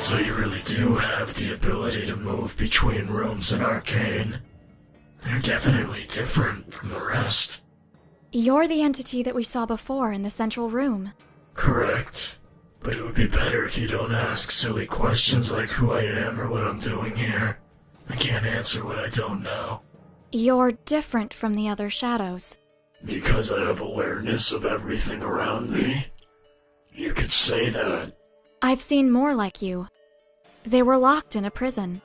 So you really do have the ability to move between rooms in Arcane. They're definitely different from the rest. You're the entity that we saw before in the central room. Correct. But it would be better if you don't ask silly questions like who I am or what I'm doing here. I can't answer what I don't know. You're different from the other shadows. Because I have awareness of everything around me? You could say that. I've seen more like you. They were locked in a prison.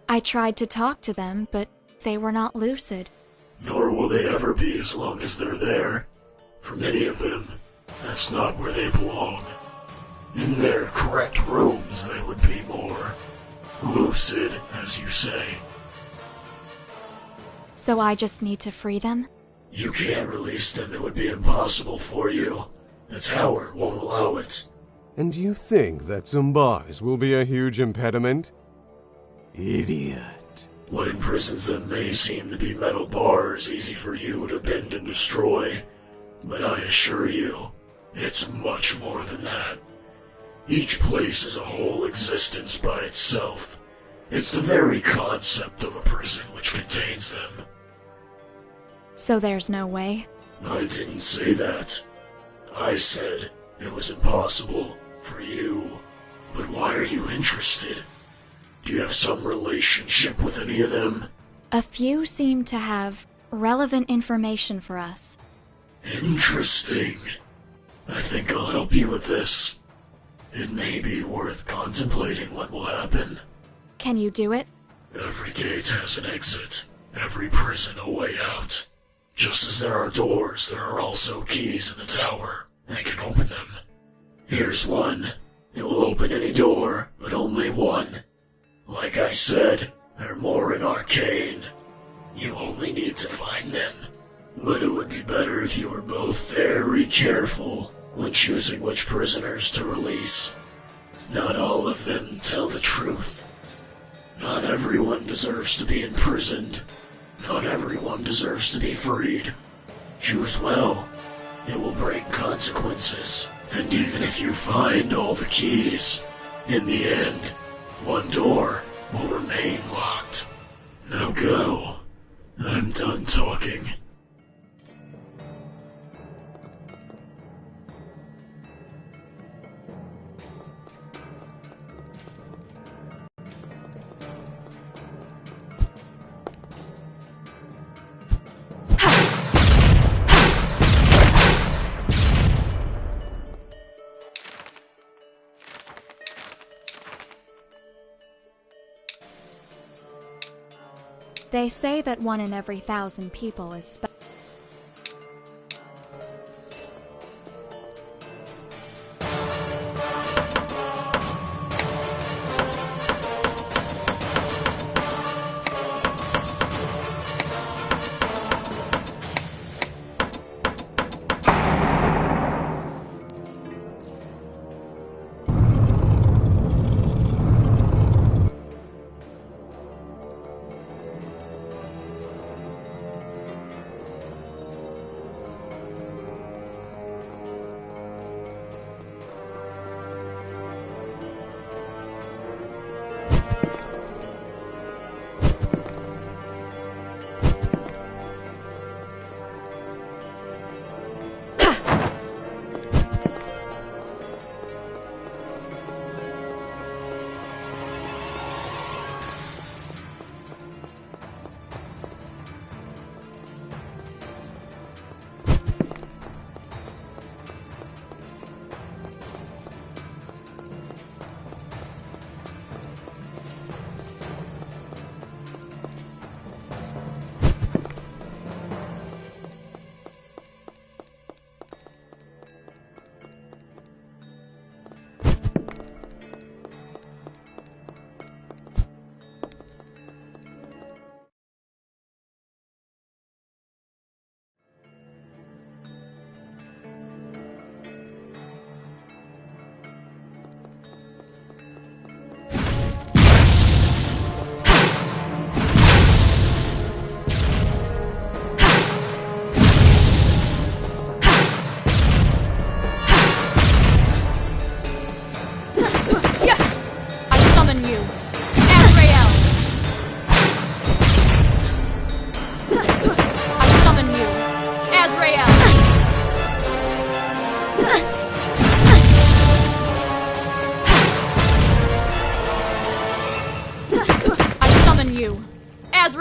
I tried to talk to them, but they were not lucid. Nor will they ever be as long as they're there. For many of them, that's not where they belong. In their correct rooms, they would be more lucid, as you say. So I just need to free them? You can't release them. It would be impossible for you. The tower won't allow it. And you think that some bars will be a huge impediment? Idiot. What imprisons them may seem to be metal bars easy for you to bend and destroy, but I assure you, it's much more than that. Each place is a whole existence by itself. It's the very concept of a prison which contains them. So there's no way? I didn't say that. I said it was impossible for you. But why are you interested? Do you have some relationship with any of them? A few seem to have relevant information for us. Interesting. I think I'll help you with this. It may be worth contemplating what will happen. Can you do it? Every gate has an exit. Every prison a way out. Just as there are doors, there are also keys in the tower. I can open them. Here's one. It will open any door, but only one. Like I said, there are more in Arcane. You only need to find them. But it would be better if you were both very careful when choosing which prisoners to release. Not all of them tell the truth. Not everyone deserves to be imprisoned. Not everyone deserves to be freed. Choose well. It will bring consequences. And even if you find all the keys, in the end, one door will remain locked. Now go. I'm done talking. They say that 1 in every 1,000 people is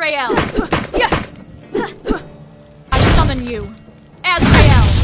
Azrael! I summon you, Azrael!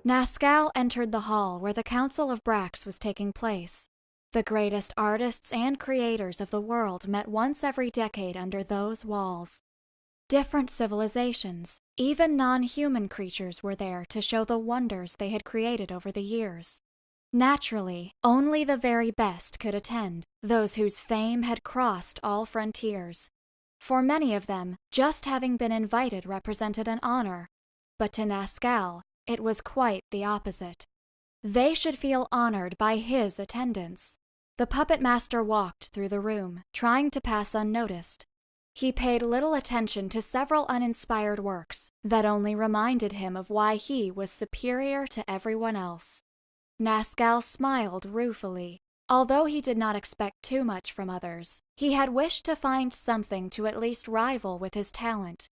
Nazcal entered the hall where the Council of Brax was taking place. The greatest artists and creators of the world met once every decade under those walls. Different civilizations, even non-human creatures were there to show the wonders they had created over the years. Naturally, only the very best could attend, those whose fame had crossed all frontiers. For many of them, just having been invited represented an honor, but to Nazcal, it was quite the opposite. They should feel honored by his attendance. The puppet master walked through the room, trying to pass unnoticed. He paid little attention to several uninspired works that only reminded him of why he was superior to everyone else. Nazcal smiled ruefully. Although he did not expect too much from others, he had wished to find something to at least rival with his talent.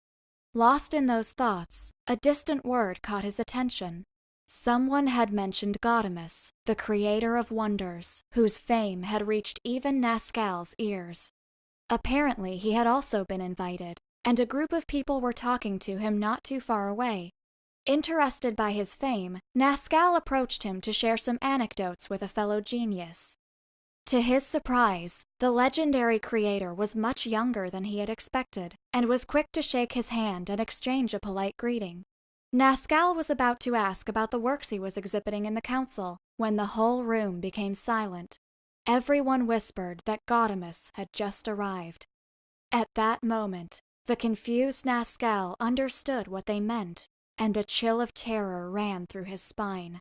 Lost in those thoughts, a distant word caught his attention. Someone had mentioned Gaudeamus, the creator of wonders, whose fame had reached even Nazcal's ears. Apparently, he had also been invited, and a group of people were talking to him not too far away. Interested by his fame, Nazcal approached him to share some anecdotes with a fellow genius. To his surprise, the legendary creator was much younger than he had expected, and was quick to shake his hand and exchange a polite greeting. Nazcal was about to ask about the works he was exhibiting in the council, when the whole room became silent. Everyone whispered that Gaudeamus had just arrived. At that moment, the confused Nazcal understood what they meant, and a chill of terror ran through his spine.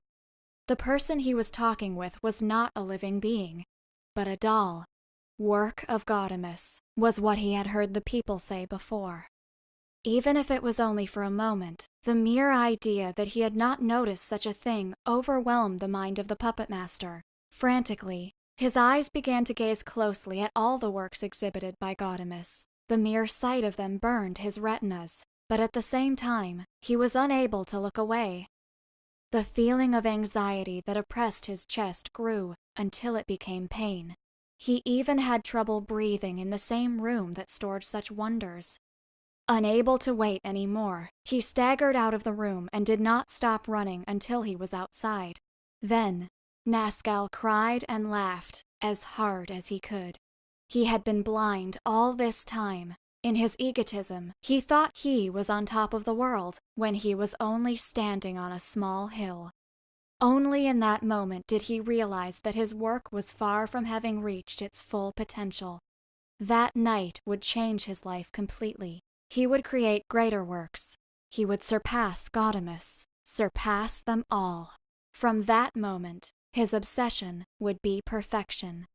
The person he was talking with was not a living being, but a doll. Work of Gaudeamus was what he had heard the people say before. Even if it was only for a moment, the mere idea that he had not noticed such a thing overwhelmed the mind of the puppet master. Frantically, his eyes began to gaze closely at all the works exhibited by Gaudeamus. The mere sight of them burned his retinas, but at the same time, he was unable to look away. The feeling of anxiety that oppressed his chest grew until it became pain. He even had trouble breathing in the same room that stored such wonders. Unable to wait any more, he staggered out of the room and did not stop running until he was outside. Then, Nazcal cried and laughed as hard as he could. He had been blind all this time. In his egotism, he thought he was on top of the world when he was only standing on a small hill. Only in that moment did he realize that his work was far from having reached its full potential. That night would change his life completely. He would create greater works. He would surpass Gaudeamus, surpass them all. From that moment, his obsession would be perfection.